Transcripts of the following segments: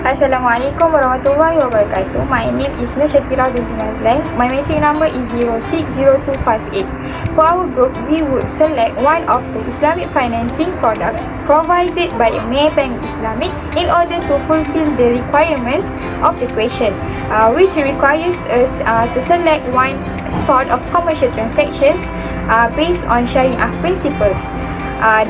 Assalamualaikum warahmatullahi wabarakatuh. My name is Syakirah Binti Mazlan. My matric number is 060258. For our group, we would select one of the Islamic financing products provided by Maybank Islamic in order to fulfill the requirements of the question, which requires us to select one sort of commercial transactions based on Sharia principles.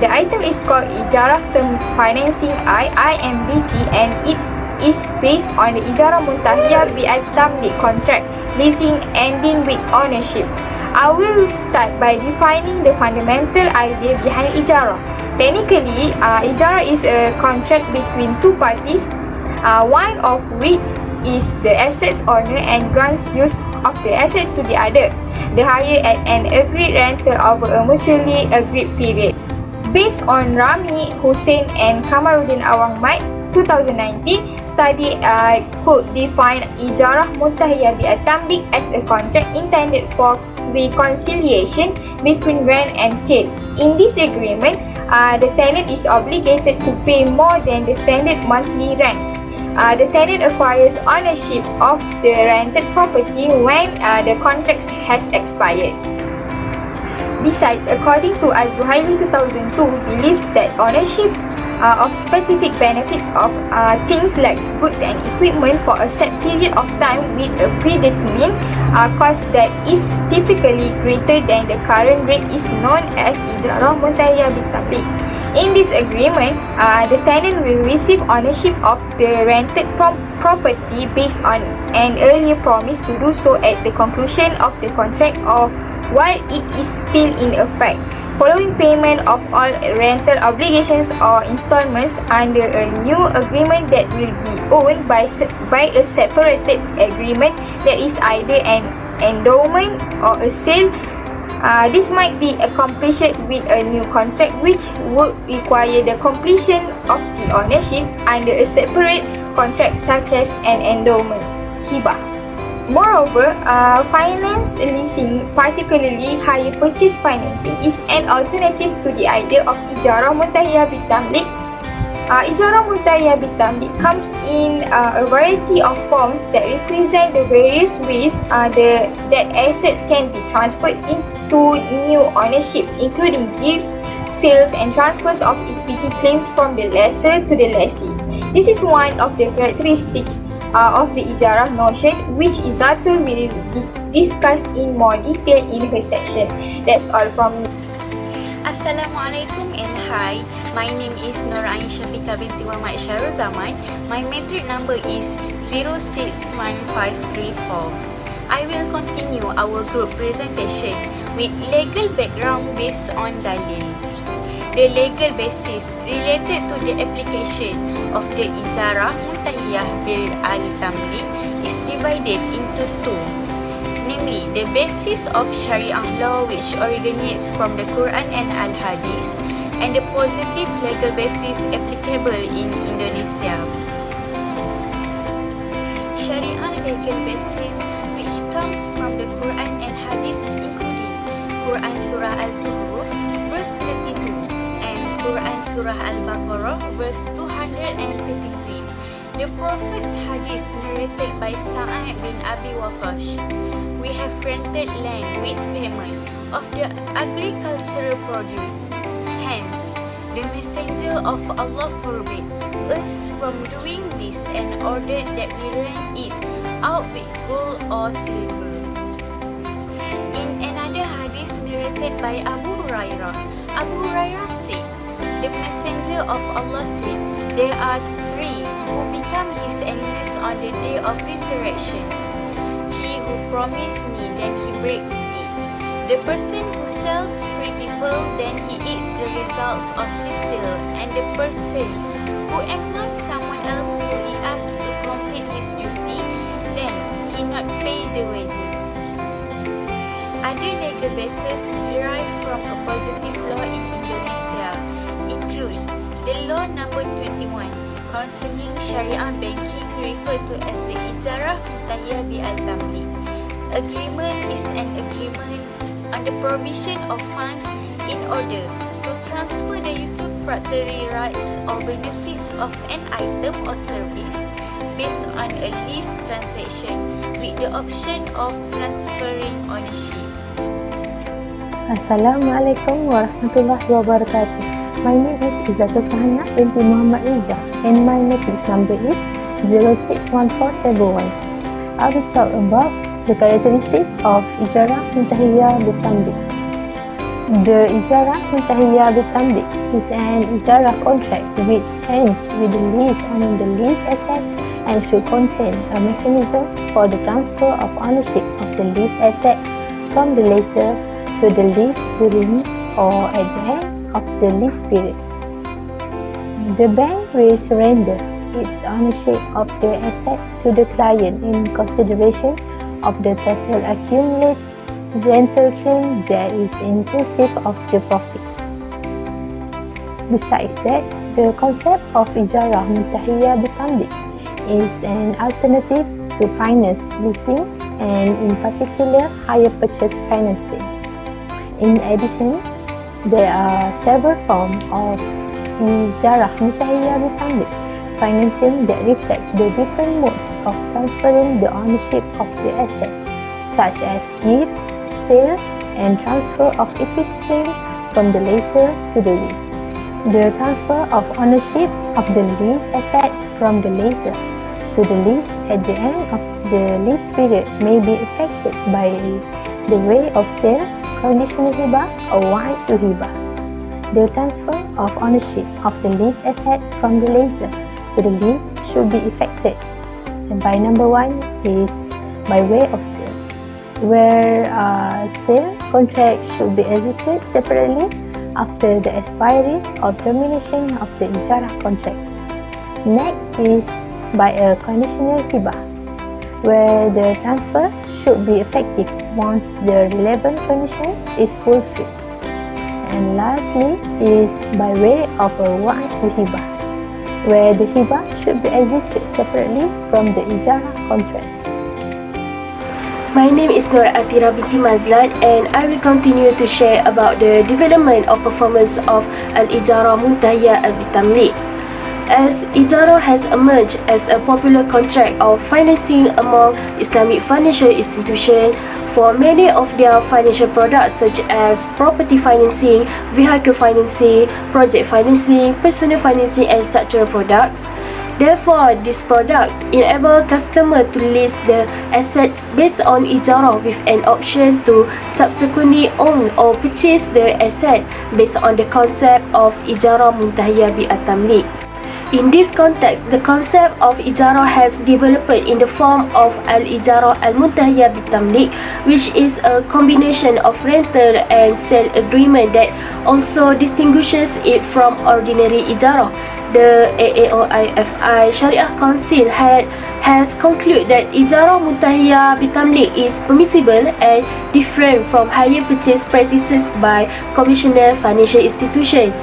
The item is called Ijarah Term Financing IMBT, and it is based on the Ijarah Muntahia Al-Tamlik contract, leasing ending with ownership. I will start by defining the fundamental idea behind Ijarah. Technically, Ijarah is a contract between two parties, one of which is the asset's owner and grants use of the asset to the other, the hire at an agreed rental over a mutually agreed period. Based on Rami Hussein and Kamaruddin Awangmat 2019 study, could define Ijarah Muntahia Al-Tamlik as a contract intended for reconciliation between rent and sale. In this agreement, the tenant is obligated to pay more than the standard monthly rent. The tenant acquires ownership of the rented property when the contract has expired. Besides, according to Al-Zuhaili 2002, believes that ownerships of specific benefits of things like goods and equipment for a set period of time with a predetermined cost that is typically greater than the current rate is known as Ijarah Muntahia Al-Tamlik. In this agreement, the tenant will receive ownership of the rented property based on an earlier promise to do so at the conclusion of the contract or while it is still in effect, following payment of all rental obligations or installments under a new agreement that will be owned by a separated agreement that is either an endowment or a sale. This might be accomplished with a new contract which would require the completion of the ownership under a separate contract such as an endowment, hibah. Moreover, finance leasing, particularly hire purchase financing, is an alternative to the idea of Ijarah Muntahia Al-Tamlik. Ijarah Muntahia Al-Tamlik comes in a variety of forms that represent the various ways that assets can be transferred into new ownership, including gifts, sales, and transfers of equity claims from the lessor to the lessee. This is one of the characteristics of the Ijarah notion, which Izzatul will discuss in more detail in her section. That's all from me. Assalamualaikum and hi. My name is Nurain Syafiqah Binti Mohamad Shahrulzaman. My matric number is 061534. I will continue our group presentation with legal background based on dalil. The legal basis related to the application of the Ijarah Muntahia Al-Tamlik is divided into two, namely the basis of Sharia law which originates from the Quran and Al-Hadith, and the positive legal basis applicable in Indonesia. Sharia legal basis which comes from the Quran and Hadith including Quran Surah Al-Zukhruf verse 32 and Quran Surah Al-Baqarah verse 233. The Prophet's Hadith narrated by Sa'ad bin Abi Waqqash. We have rented land with payment of the agricultural produce. Hence, the Messenger of Allah forbade us from doing this and ordered that we rent it out with gold or silver. In another hadith narrated by Abu Hurairah said, the Messenger of Allah said, there are three who become his enemies on the day of resurrection. He who promised me, then he breaks it. The person who sells free people, then he eats the results of his sale. And the person who employs someone else who he asked to complete his duty, then he not pay the wages. Other legal bases derived from a positive law in Indonesia include the law number 21 concerning Sharia banking referred to as the Ijarah Muntahia Al-Tamlik. Agreement is an agreement on the provision of funds in order to transfer the usufructory rights or benefits of an item or service based on a lease transaction with the option of transferring ownership. Assalamualaikum warahmatullahi wabarakatuh. My name is Izzatul Farhana Binti Muhammad Riza and my matrix number is 061471. I will talk about the characteristics of Ijarah Muntahia Al-Tamlik. The Ijarah Muntahia Al-Tamlik is an Ijarah contract which ends with the lease on the lease asset and should contain a mechanism for the transfer of ownership of the lease asset from the lessor to the lease during or at the end of the lease period. The bank will surrender its ownership of the asset to the client in consideration of the total accumulated rental claim that is inclusive of the profit. Besides that, the concept of Ijarah Muntahia Al-Tamlik is an alternative to finance leasing and in particular hire purchase financing. In addition, there are several forms of Ijarah Muntahia Al-Tamlik financing that reflect the different modes of transferring the ownership of the asset, such as gift, sale, and transfer of equity claim from the lessor to the lease. The transfer of ownership of the lease asset from the lessor to the lease at the end of the lease period may be effected by the way of sale, conditional hibah, or wind to hibah. The transfer of ownership of the lease asset from the lessor to the lease should be effected. And by number one is by way of sale, where sale contract should be executed separately after the expiry or termination of the Ijarah contract. Next is by a conditional hibah, where the transfer should be effective once the relevant condition is fulfilled. And lastly is by way of a wind to hibah, where the hibah should be executed separately from the Ijarah contract. My name is Noor Athirah Binti Mazlan and I will continue to share about the development of performance of Al-Ijarah Muntahia Al-Tamlik. As Ijarah has emerged as a popular contract of financing among Islamic financial institutions for many of their financial products such as property financing, vehicle financing, project financing, personal financing and structural products. Therefore, these products enable customers to lease the assets based on Ijarah with an option to subsequently own or purchase the asset based on the concept of Ijarah Muntahia Al-Tamlik. In this context, the concept of Ijarah has developed in the form of Al-Ijarah Al-Muntahia Al-Tamlik, which is a combination of rental and sale agreement that also distinguishes it from ordinary Ijarah. The AAOIFI Sharia Council has concluded that Ijarah Muntahia Al-Tamlik is permissible and different from hire purchase practices by conventional financial institution,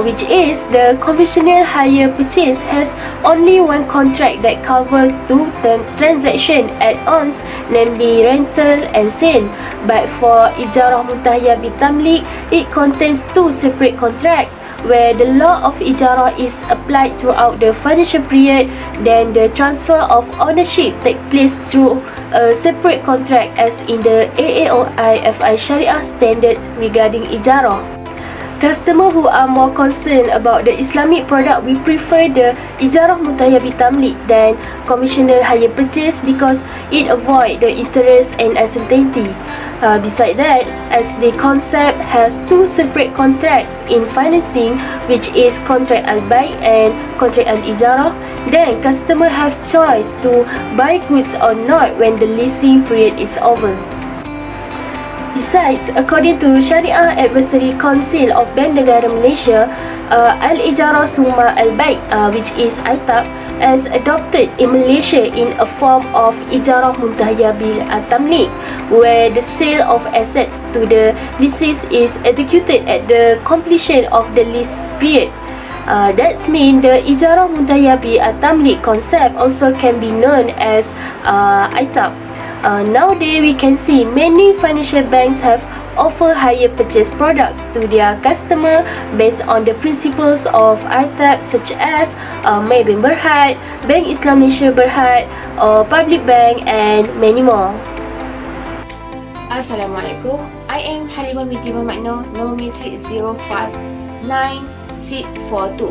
which is the conventional hire purchase has only one contract that covers two transaction add-ons, namely rental and sale. But for Ijarah Muntahia Al-Tamlik, it contains two separate contracts where the law of Ijarah is applied throughout the financial period. Then the transfer of ownership takes place through a separate contract as in the AAOIFI Sharia standards regarding Ijarah. Customers who are more concerned about the Islamic product will prefer the Ijarah Muntahia Al-Tamlik than conventional hire purchase because it avoids the interest and uncertainty. Besides that, as the concept has two separate contracts in financing, which is contract al-bay and contract al-ijarah, then customers have choice to buy goods or not when the leasing period is over. Besides, according to Sharia Advisory Council of Bank Negara Malaysia, Al-Ijarah Summa Al-Bay, which is ITAB, as adopted in Malaysia in a form of Ijarah Muntahia Al-Tamlik, where the sale of assets to the leases is executed at the completion of the lease period. That means the Ijarah Muntahia Al-Tamlik concept also can be known as ITAB. Nowadays, we can see many financial banks have offer hire purchase products to their customer based on the principles of ITAB such as Maybank Berhad, Bank Islam Malaysia Berhad, or Public Bank, and many more. Assalamualaikum. I am Halimah Binti Mohamad Noor, Matric 059642.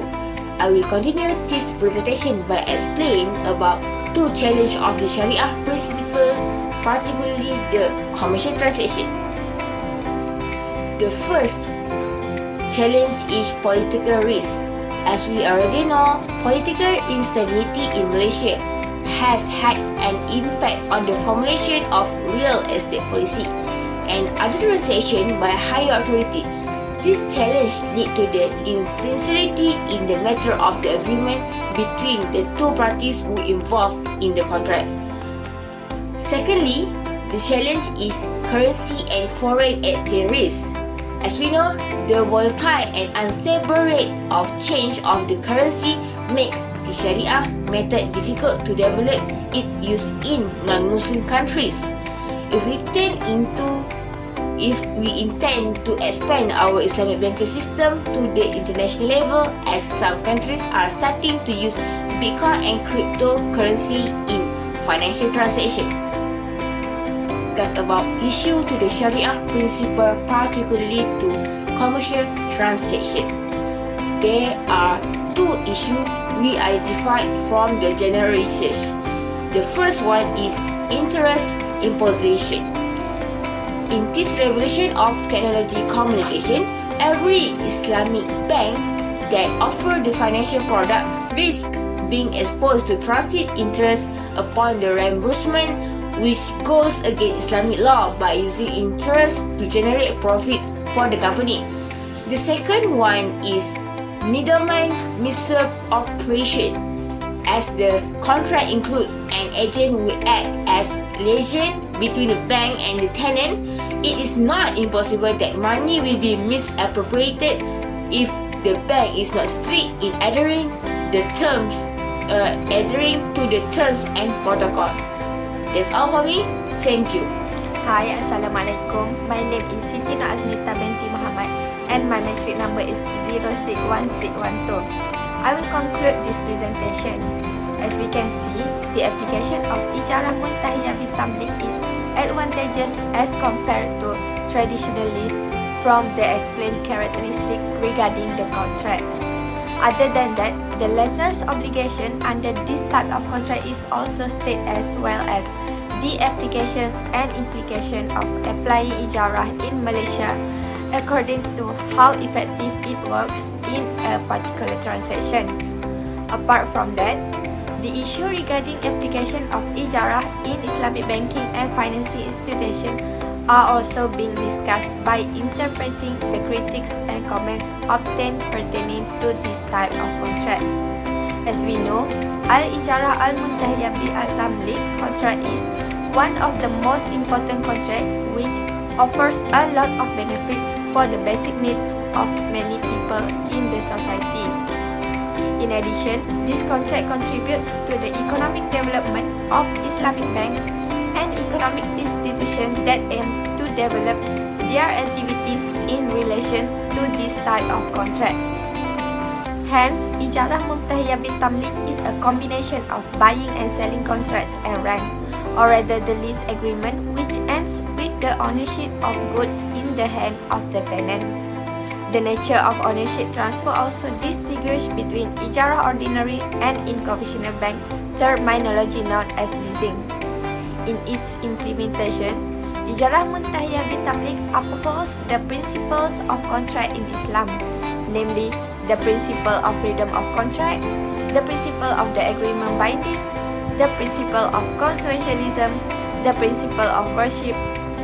I will continue this presentation by explaining about two challenges of the Sharia principle, particularly the commercial transaction. The first challenge is political risk. As we already know, political instability in Malaysia has had an impact on the formulation of real estate policy and other transactions by higher authority. This challenge led to the insincerity in the matter of the agreement between the two parties who involved in the contract. Secondly, the challenge is currency and foreign exchange risk. As we know, the volatile and unstable rate of change of the currency make the Sharia method difficult to develop its use in non-Muslim countries. If we intend to expand our Islamic banking system to the international level, as some countries are starting to use Bitcoin and cryptocurrency in financial transactions. That's about issue to the Sharia principle, particularly to commercial transaction. There are two issues we identified from the general research. The first one is interest imposition. In this revolution of technology communication, every Islamic bank that offer the financial product risk being exposed to transit interest upon the reimbursement, which goes against Islamic law by using interest to generate profits for the company. The second one is middleman misoperation. As the contract includes an agent who act as liaison between the bank and the tenant, it is not impossible that money will be misappropriated if the bank is not strict in adhering to the terms and protocol. That's all for me. Thank you. Hi, Assalamualaikum. My name is Siti Aznita Binti Mohamad and my matric number is 061612. I will conclude this presentation. As we can see, the application of Ijarah Muntahia Al-Tamlik is advantageous as compared to traditional lease from the explained characteristic regarding the contract. Other than that, the lessor's obligation under this type of contract is also stated, as well as the applications and implication of applying Ijarah in Malaysia according to how effective it works in a particular transaction. Apart from that, the issue regarding application of Ijarah in Islamic banking and financing institutions are also being discussed by interpreting the critics and comments obtained pertaining to this type of contract. As we know, Al-Ijarah Al-Muntahia Al-Tamlik contract is one of the most important contracts which offers a lot of benefits for the basic needs of many people in the society. In addition, this contract contributes to the economic development of Islamic banks and economic institutions that aim to develop their activities in relation to this type of contract. Hence, Ijarah Muntahia Al-Tamlik is a combination of buying and selling contracts and rent, or rather the lease agreement which ends with the ownership of goods in the hand of the tenant. The nature of ownership transfer also distinguishes between Ijarah ordinary and in conventional bank terminology known as leasing. In its implementation, Ijarah Muntahia Al-Tamlik upholds the principles of contract in Islam, namely the principle of freedom of contract, the principle of the agreement binding, the principle of consensualism, the principle of worship,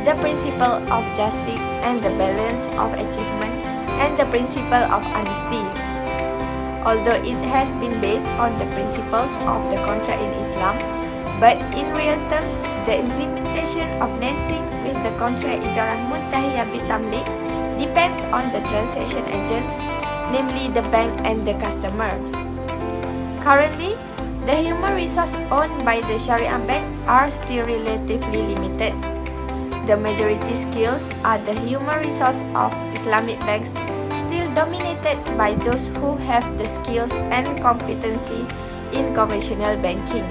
the principle of justice and the balance of achievement, and the principle of honesty. Although it has been based on the principles of the contract in Islam, but in real terms, the implementation of financing with the contract Ijarah Muntahia Al-Tamlik depends on the transaction agents, namely the bank and the customer. Currently, the human resources owned by the Sharia bank are still relatively limited. The majority skills are the human resource of Islamic banks, still dominated by those who have the skills and competency in conventional banking.